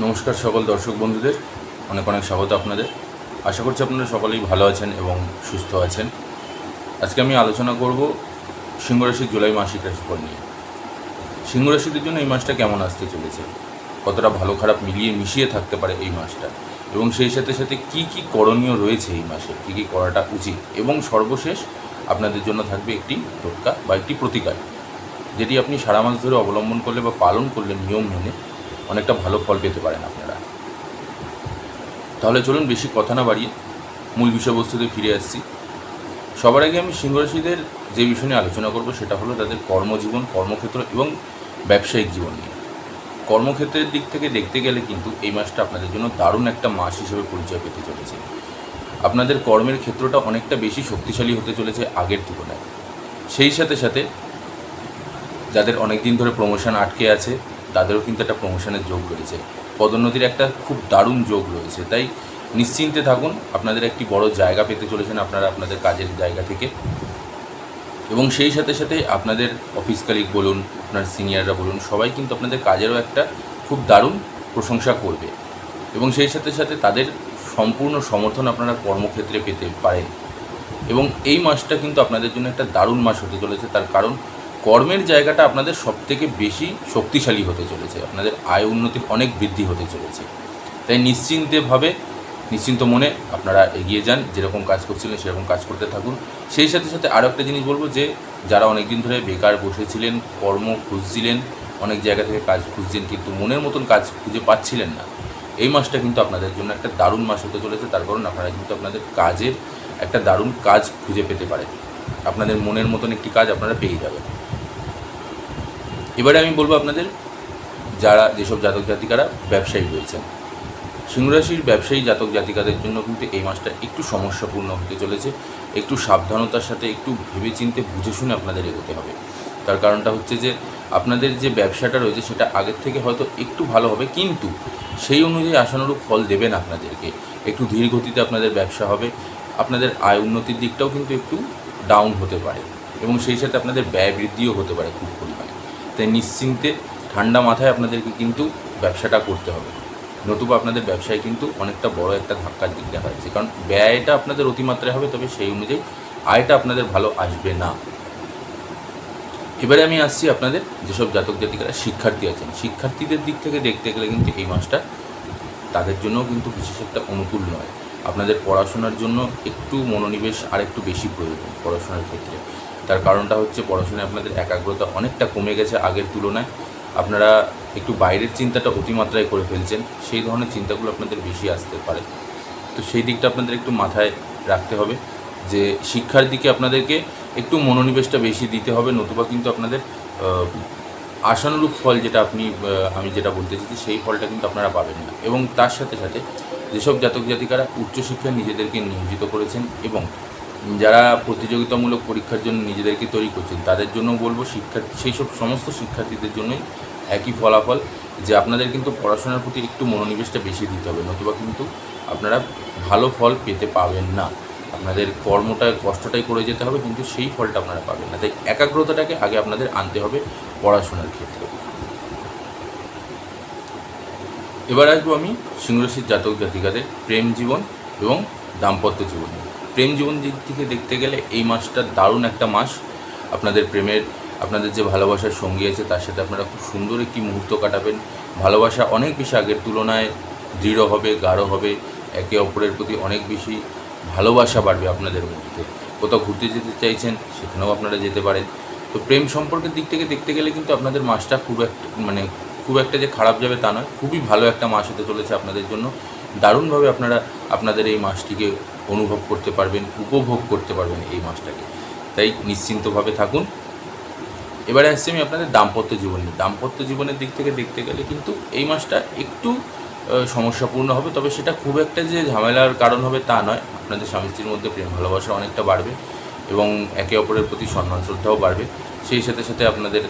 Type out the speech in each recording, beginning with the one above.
নমস্কার সকল দর্শক বন্ধুদের, অনেক অনেক স্বাগত আপনাদের। আশা করছি আপনারা সকলেই ভালো আছেন এবং সুস্থ আছেন। আজকে আমি আলোচনা করব সিংহ রাশির জুলাই মাসিক রাশিফল নিয়ে। সিংহ রাশিদের জন্য এই মাসটা কেমন আসতে চলেছে, কতটা ভালো খারাপ মিশিয়ে থাকতে পারে এই মাসটা, এবং সেই সাথে সাথে কি কি করণীয় রয়েছে এই মাসে, কী কী করাটা উচিত, এবং সর্বশেষ আপনাদের জন্য থাকবে একটি টোটকা বা একটি প্রতিকার, যেটি আপনি সারা মাস ধরে অবলম্বন করলে বা পালন করলে নিয়ম মেনে অনেকটা ভালো ফল পেতে পারেন আপনারা। তাহলে চলুন বেশি কথা না বাড়িয়ে মূল বিষয়বস্তুতে ফিরে আসছি। সবার আগে আমি সিংহ রাশিদের যে বিষয় নিয়ে আলোচনা করব সেটা হলো তাদের কর্মজীবন, কর্মক্ষেত্র এবং ব্যবসায়িক জীবন নিয়ে। কর্মক্ষেত্রের দিক থেকে দেখতে গেলে কিন্তু এই মাসটা আপনাদের জন্য দারুণ একটা মাস হিসেবে পরিচয় পেতে চলেছে। আপনাদের কর্মের ক্ষেত্রটা অনেকটা বেশি শক্তিশালী হতে চলেছে আগের তুলনায়। সেই সাথে সাথে যাদের অনেক দিন ধরে প্রমোশন আটকে আছে তাদেরও কিন্তু একটা প্রমোশনের যোগ রয়েছে, পদোন্নতির একটা খুব দারুণ যোগ রয়েছে। তাই নিশ্চিন্তে থাকুন, আপনাদের একটি বড় জায়গা পেতে চলেছেন আপনারা আপনাদের কাজের জায়গা থেকে। এবং সেই সাথে সাথে আপনাদের অফিস কালিগ বলুন, আপনার সিনিয়ররা বলুন, সবাই কিন্তু আপনাদের কাজেরও একটা খুব দারুণ প্রশংসা করবে, এবং সেই সাথে সাথে তাদের সম্পূর্ণ সমর্থন আপনারা কর্মক্ষেত্রে পেতে পারেন। এবং এই মাসটা কিন্তু আপনাদের জন্য একটা দারুণ মাস হতে চলেছে, তার কারণ কর্মের জায়গাটা আপনাদের সবথেকে বেশি শক্তিশালী হতে চলেছে, আপনাদের আয় উন্নতির অনেক বৃদ্ধি হতে চলেছে। তাই নিশ্চিন্ত মনে আপনারা এগিয়ে যান, যেরকম কাজ করছিলেন সেরকম কাজ করতে থাকুন। সেই সাথে সাথে আরও একটা জিনিস বলবো, যে যারা অনেক দিন ধরে বেকার বসেছিলেন, কর্ম খুঁজছিলেন, অনেক জায়গা থেকে কাজ খুঁজছেন কিন্তু মনের মতন কাজ খুঁজে পাচ্ছিলেন না, এই মাসটা কিন্তু আপনাদের জন্য একটা দারুণ মাস হতে চলেছে। তার কারণ আপনারা কিন্তু আপনাদের কাজের একটা দারুণ কাজ খুঁজে পেতে পারেন, আপনাদের মনের মতন একটি কাজ আপনারা পেয়ে যাবেন। এবারে আমি বলবো আপনাদের যেসব জাতক জাতিকারা ব্যবসায়ী রয়েছেন, সিংহরাশির ব্যবসায়ী জাতক জাতিকাদের জন্য কিন্তু এই মাসটা একটু সমস্যাপূর্ণ হতে চলেছে। একটু সাবধানতার সাথে, একটু ভেবেচিন্তে বুঝে শুনে আপনাদের এগোতে হবে। তার কারণটা হচ্ছে যে আপনাদের যে ব্যবসাটা রয়েছে সেটা আগের থেকে হয়তো একটু ভালো হবে, কিন্তু সেই অনুযায়ী আশানুরূপ ফল দেবেন আপনাদেরকে। একটু ধীর গতিতে আপনাদের ব্যবসা হবে, আপনাদের আয় উন্নতির দিকটাও কিন্তু একটু ডাউন হতে পারে, এবং সেই সাথে আপনাদের ব্যয় বৃদ্ধিও হতে পারে খুব পরিমাণে। তাই নিশ্চিন্তে ঠান্ডা মাথায় আপনাদেরকে কিন্তু ব্যবসাটা করতে হবে, নতুবা আপনাদের ব্যবসায় কিন্তু অনেকটা বড় একটা ধাক্কার দিক দেখা যাচ্ছে। কারণ ব্যয়টা আপনাদের অতিমাত্রায় হবে, তবে সেই অনুযায়ী আয়টা আপনাদের ভালো আসবে না। এবারে আমি আসছি আপনাদের যেসব জাতক জাতিকারা শিক্ষার্থী আছেন, শিক্ষার্থীদের দিক থেকে দেখতে গেলে কিন্তু এই মাসটা তাদের জন্যও কিন্তু বিশেষ একটা অনুকূল নয়। আপনাদের পড়াশোনার জন্য একটু মনোনিবেশ আর একটু বেশি প্রয়োজন পড়াশোনার ক্ষেত্রে। তার কারণটা হচ্ছে পড়াশোনায় আপনাদের একাগ্রতা অনেকটা কমে গেছে আগের তুলনায়। আপনারা একটু বাইরের চিন্তাটা অতিমাত্রায় করে ফেলছেন, সেই ধরনের চিন্তাগুলো আপনাদের বেশি আসতে পারে। তো সেই দিকটা আপনাদের একটু মাথায় রাখতে হবে, যে শিক্ষার দিকে আপনাদেরকে একটু মনোনিবেশটা বেশি দিতে হবে, নতুবা কিন্তু আপনাদের আশানুরূপ ফল আমি যেটা বলতে চাইছি সেই ফলটা কিন্তু আপনারা পাবেন না। এবং তার সাথে সাথে যেসব জাতক জাতিকারা উচ্চশিক্ষায় নিজেদেরকে নিয়োজিত করেছেন এবং যারা প্রতিযোগিতামূলক পরীক্ষার জন্য নিজেদেরকে তৈরি করছেন, তাদের জন্য বলবো সেই সব সমস্ত শিক্ষার্থীদের জন্যই একই ফলাফল, যে আপনাদের কিন্তু পড়াশোনার প্রতি একটু মনোনিবেশটা বেশি দিতে হবে, নতুবা কিন্তু আপনারা ভালো ফল পেতে পাবেন না। আপনাদের কষ্টটাই করে যেতে হবে, কিন্তু সেই ফলটা আপনারা পাবেন না। তাই একাগ্রতাটাকে আগে আপনাদের আনতে হবে পড়াশোনার ক্ষেত্রে। এবার আসবো আমি সিংহরাশির জাতক জাতিকাদের প্রেম জীবন এবং দাম্পত্য জীবন। প্রেম জীবন দিক থেকে দেখতে গেলে এই মাসটা দারুণ একটা মাস। আপনাদের যে ভালোবাসার সঙ্গী আছে তার সাথে আপনারা খুব সুন্দর একটি মুহূর্ত কাটাবেন। ভালোবাসা অনেক বেশি আগের তুলনায় দৃঢ় হবে, গাঢ় হবে, একে অপরের প্রতি অনেক বেশি ভালোবাসা বাড়বে আপনাদের মধ্যে। কোথাও ঘুরতে যেতে চাইছেন সেখানেও আপনারা যেতে পারেন। তো প্রেম সম্পর্কের দিক থেকে দেখতে গেলে কিন্তু আপনাদের মাসটা খুব একটা যে খারাপ যাবে তা নয়, খুবই ভালো একটা মাস হতে চলেছে আপনাদের জন্য। দারুণভাবে আপনারা আপনাদের এই মাসটিকে অনুভব করতে পারবেন, উপভোগ করতে পারবেন এই মাসটাকে। তাই নিশ্চিন্তভাবে থাকুন। এবারে আসছি আমি আপনাদের দাম্পত্য জীবনের দিক থেকে দেখতে গেলে কিন্তু এই মাসটা একটু সমস্যাপূর্ণ হবে, তবে সেটা খুব একটা যে ঝামেলার কারণ হবে তা নয়। আপনাদের স্বামী স্ত্রীর মধ্যে প্রেম ভালোবাসা অনেকটা বাড়বে এবং একে অপরের প্রতি সম্মান শ্রদ্ধাও বাড়বে। সেই সাথে সাথে আপনাদের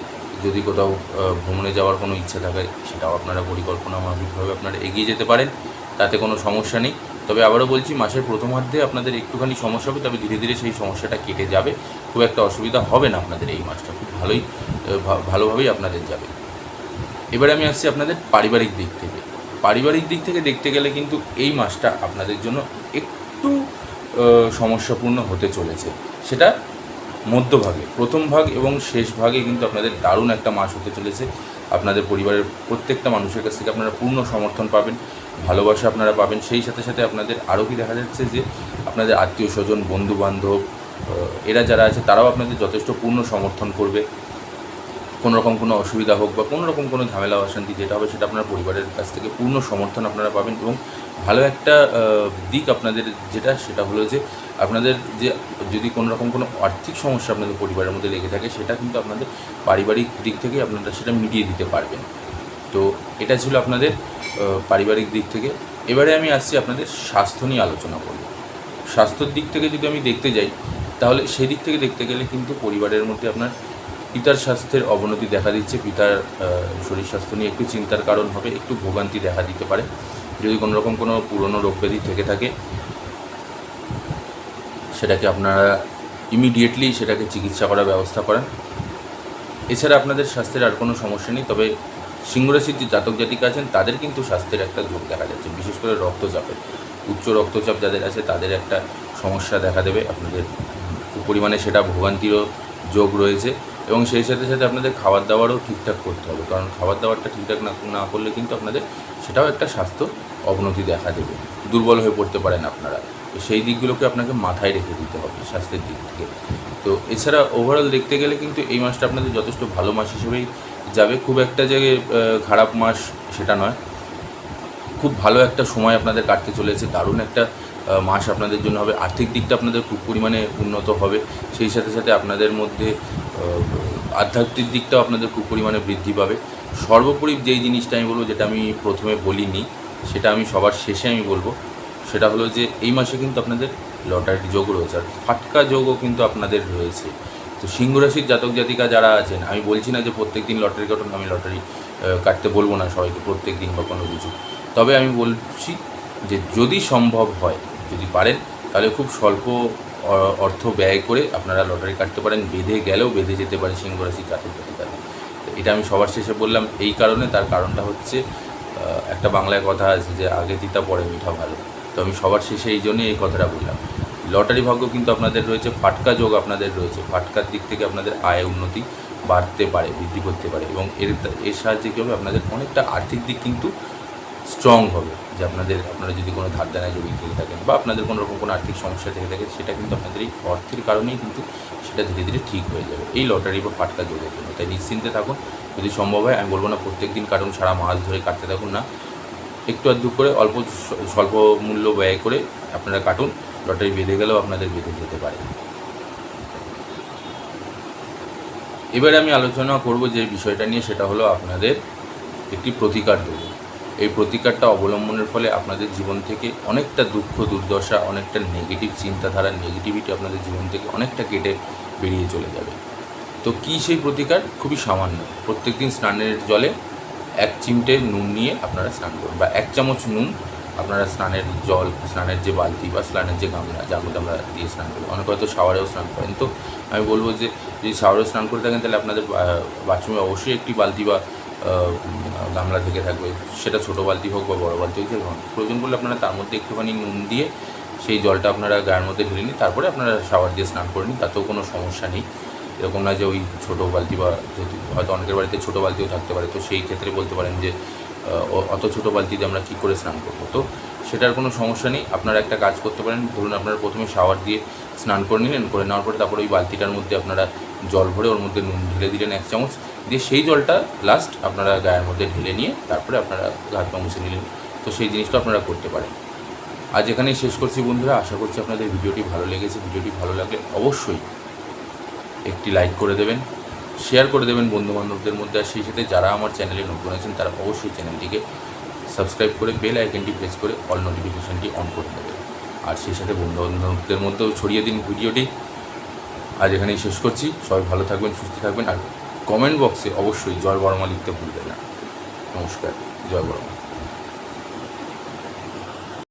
যদি কোথাও ভ্রমণে যাওয়ার কোনো ইচ্ছা থাকে সেটাও আপনারা পরিকল্পনা মাফিকভাবে আপনারা এগিয়ে যেতে পারেন, তাতে কোনো সমস্যা নেই। তবে আবারও বলছি, মাসের প্রথমার্ধে আপনাদের একটুখানি সমস্যা হবে, তবে ধীরে ধীরে সেই সমস্যাটা কেটে যাবে। খুব একটা অসুবিধা হবে না আপনাদের এই মাসটা, খুব ভালোভাবেই আপনাদের যাবে। এবারে আমি আসছি আপনাদের পারিবারিক দিক থেকে। পারিবারিক দিক থেকে দেখতে গেলে কিন্তু এই মাসটা আপনাদের জন্য একটু সমস্যাপূর্ণ হতে চলেছে। সেটা মধ্যভাগে, প্রথম ভাগ এবং শেষ ভাগে কিন্তু আপনাদের দারুণ একটা মাস হতে চলেছে। আপনাদের পরিবারের প্রত্যেকটা মানুষের কাছ থেকে আপনারা পূর্ণ সমর্থন পাবেন, ভালোবাসা আপনারা পাবেন। সেই সাথে সাথে আপনাদের আরও কি দেখা যাচ্ছে যে আপনাদের আত্মীয় স্বজন, বন্ধুবান্ধব এরা যারা আছে তারাও আপনাদের যথেষ্ট পূর্ণ সমর্থন করবে। কোনো রকম কোনো অসুবিধা হোক বা কোনো রকম কোনো ঝামেলা অশান্তি যেটা হবে সেটা আপনার পরিবারের কাছ থেকে পূর্ণ সমর্থন আপনারা পাবেন। এবং ভালো একটা দিক আপনাদের সেটা হলো যে আপনাদের যে যদি কোনো রকম কোনো আর্থিক সমস্যা আপনাদের পরিবারের মধ্যে লেগে থাকে সেটা কিন্তু আপনাদের পারিবারিক দিক থেকে আপনারা সেটা মিটিয়ে দিতে পারবেন। তো এটা ছিল আপনাদের পারিবারিক দিক থেকে। এবারে আমি আসছি আপনাদের স্বাস্থ্য নিয়ে আলোচনা করব। স্বাস্থ্যের দিক থেকে যদি আমি দেখতে যাই তাহলে সেদিক থেকে দেখতে গেলে কিন্তু পরিবারের মধ্যে আপনার পিতার স্বাস্থ্যের অবনতি দেখা দিচ্ছে। পিতার শরীর স্বাস্থ্য নিয়ে একটু চিন্তার কারণ হবে, একটু ভোগান্তি দেখা দিতে পারে। যদি কোনো রকম কোনো পুরনো রোগ ব্যাধি থেকে থাকে সেটাকে আপনারা ইমিডিয়েটলি সেটাকে চিকিৎসা করার ব্যবস্থা করেন। এছাড়া আপনাদের স্বাস্থ্যের আর কোনো সমস্যা নেই। তবে সিংহ রাশির যে জাতক জাতিকা আছেন তাদের কিন্তু স্বাস্থ্যের একটা যোগ দেখা যাচ্ছে, বিশেষ করে রক্তচাপের। উচ্চ রক্তচাপ যাদের আছে তাদের একটা সমস্যা দেখা দেবে। আপনাদের পরিমাণে সেটা ভোগান্তিরও যোগ রয়েছে। এবং সেই সাথে সাথে আপনাদের খাবার দাবারও ঠিকঠাক করতে হবে, কারণ খাবার দাবারটা ঠিকঠাক না করলে কিন্তু আপনাদের সেটাও একটা স্বাস্থ্য অবনতি দেখা দেবে, দুর্বল হয়ে পড়তে পারেন আপনারা। তো সেই দিকগুলোকে আপনাকে মাথায় রেখে দিতে হবে স্বাস্থ্যের দিক থেকে। তো এছাড়া ওভারঅল দেখতে গেলে কিন্তু এই মাসটা আপনাদের যথেষ্ট ভালো মাস হিসেবেই যাবে। খুব একটা যে খারাপ মাস সেটা নয়, খুব ভালো একটা সময় আপনাদের কাটতে চলেছে। দারুণ একটা মাস আপনাদের জন্য হবে। আর্থিক দিকটা আপনাদের খুব পরিমাণে উন্নত হবে। সেই সাথে সাথে আপনাদের মধ্যে আধ্যাত্মিক দিকটাও আপনাদের খুব পরিমাণে বৃদ্ধি পাবে। সর্বোপরি যেই জিনিসটা আমি বলবো, যেটা আমি প্রথমে বলিনি, সেটা আমি সবার শেষে আমি বলবো, সেটা হলো যে এই মাসে কিন্তু আপনাদের লটারির যোগ রয়েছে, আর ফাটকা যোগও কিন্তু আপনাদের রয়েছে। তো সিংহ রাশির জাতক জাতিকা যারা আছেন, আমি বলছি না যে প্রত্যেক দিন লটারি কাটুন, আমি লটারি কাটতে বলবো না সবাইকে প্রত্যেক দিন বা কোনো কিছু। তবে আমি বলছি যে যদি সম্ভব হয়, যদি পারেন, তাহলে খুব স্বল্প অর্থ ব্যয় করে আপনারা লটারি কাটতে পারেন। বেঁধে গেলেও বেঁধে যেতে পারে সিংহ রাশির জাতক জাতিকাদের। এটা আমি সবার শেষে বললাম এই কারণে, তার কারণটা হচ্ছে একটা বাংলায় কথা আছে যে আগে তিতা পরে মিঠা ভালো। তো আমি সবার শেষে এই জন্যই এই কথাটা বললাম। লটারি ভাগ্য কিন্তু আপনাদের রয়েছে, ফাটকা যোগ আপনাদের রয়েছে। ফাটকার দিক থেকে আপনাদের আয় উন্নতি বাড়তে পারে, বৃদ্ধি করতে পারে। এবং এর সাহায্যে কী হবে, আপনাদের অনেকটা আর্থিক দিক কিন্তু স্ট্রং হবে। যে আপনারা যদি কোনো ধার দেনায় জড়িয়ে থেকে থাকেন বা আপনাদের কোনো রকম কোনো আর্থিক সমস্যা থেকে থাকে, সেটা কিন্তু আপনাদের এই অর্থের কারণেই কিন্তু সেটা ধীরে ধীরে ঠিক হয়ে যাবে এই লটারি বা ফাটকা যোগের জন্য। তাই নিশ্চিন্তে থাকুন। যদি সম্ভব হয়, আমি বলবো না প্রত্যেক দিন কারণ সারা মাস ধরে কাটতে থাকুন না, একটু আধটু করে অল্প স্বল্প মূল্য ব্যয় করে আপনারা কাটুন। লটারি বেঁধে গেলেও আপনাদের বেঁধে যেতে পারে। এবারে আমি আলোচনা করব যে বিষয়টা নিয়ে, সেটা হলো আপনাদের একটি প্রতিকার দেব। এই প্রতিকারটা অবলম্বনের ফলে আপনাদের জীবন থেকে অনেকটা দুঃখ দুর্দশা, অনেকটা নেগেটিভ চিন্তাধারা, নেগেটিভিটি আপনাদের জীবন থেকে অনেকটা কেটে বেরিয়ে চলে যাবে। তো কী সেই প্রতিকার? খুবই সামান্য। প্রত্যেক দিন স্নানের জলে 1 চিমটে নুন নিয়ে আপনারা স্নান করুন, বা 1 চামচ নুন আপনারা স্নানের যে বালতি বা স্নানের যে গামলা, যার মধ্যে আমরা দিয়ে স্নান করি, অনেকে হয়তো শাওয়ারেও স্নান করেন। তো আমি বলবো যে যদি শাওয়ারেও স্নান করে থাকেন তাহলে আপনাদের বাথরুমে অবশ্যই একটি বালতি বা গামলা থেকে থাকবে, সেটা ছোটো বালতি হোক বা বড়ো বালতি হোক। প্রয়োজন পড়লে আপনারা তার মধ্যে একটুখানি নুন দিয়ে সেই জলটা আপনারা গায়ের মধ্যে ঢেলে নিন, তারপরে আপনারা শাওয়ার দিয়ে স্নান করে নিন, তাতেও কোনো সমস্যা নেই। এরকম না যে ওই ছোটো বালতি, বা যদি হয়তো অনেকের বাড়িতে ছোটো বালতিও থাকতে পারে, তো সেই ক্ষেত্রে বলতে পারেন যে অত ছোটো বালতিতে আমরা কী করে স্নান করবো। তো সেটার কোনো সমস্যা নেই। আপনারা একটা কাজ করতে পারেন, ধরুন আপনারা প্রথমে শাওয়ার দিয়ে স্নান করে নিলেন, করে নেওয়ার পরে তারপরে ওই বালতিটার মধ্যে আপনারা জল ভরে ওর মধ্যে নুন ঢেলে দিলেন 1 চামচ, দিয়ে সেই জলটা লাস্ট আপনারা গায়ের মধ্যে ঢেলে নিয়ে তারপরে আপনারা হাত পা মুছে নিলেন। তো সেই জিনিসটা আপনারা করতে পারেন। আজ এখানেই শেষ করছি বন্ধুরা। আশা করছি আপনাদের ভিডিওটি ভালো লেগেছে। ভিডিওটি ভালো লাগলে অবশ্যই একটি লাইক করে দেবেন, শেয়ার করে দেবেন বন্ধুবান্ধবদের মধ্যে। আর সেই সাথে যারা আমার চ্যানেলে নতুন আছেন তারা অবশ্যই চ্যানেলটিকে সাবস্ক্রাইব করে বেল আইকনটি প্রেস করে অল নোটিফিকেশানটি অন করে দেবেন। আর সেই সাথে বন্ধুবান্ধবদের মধ্যেও ছড়িয়ে দিন ভিডিওটি। আজ এখানেই শেষ করছি। সবাই ভালো থাকবেন, সুস্থ থাকবেন। আর কমেন্ট বক্সে অবশ্যই জয় বর্মা লিখতে ভুলবেন না। নমস্কার, জয় বর্মা।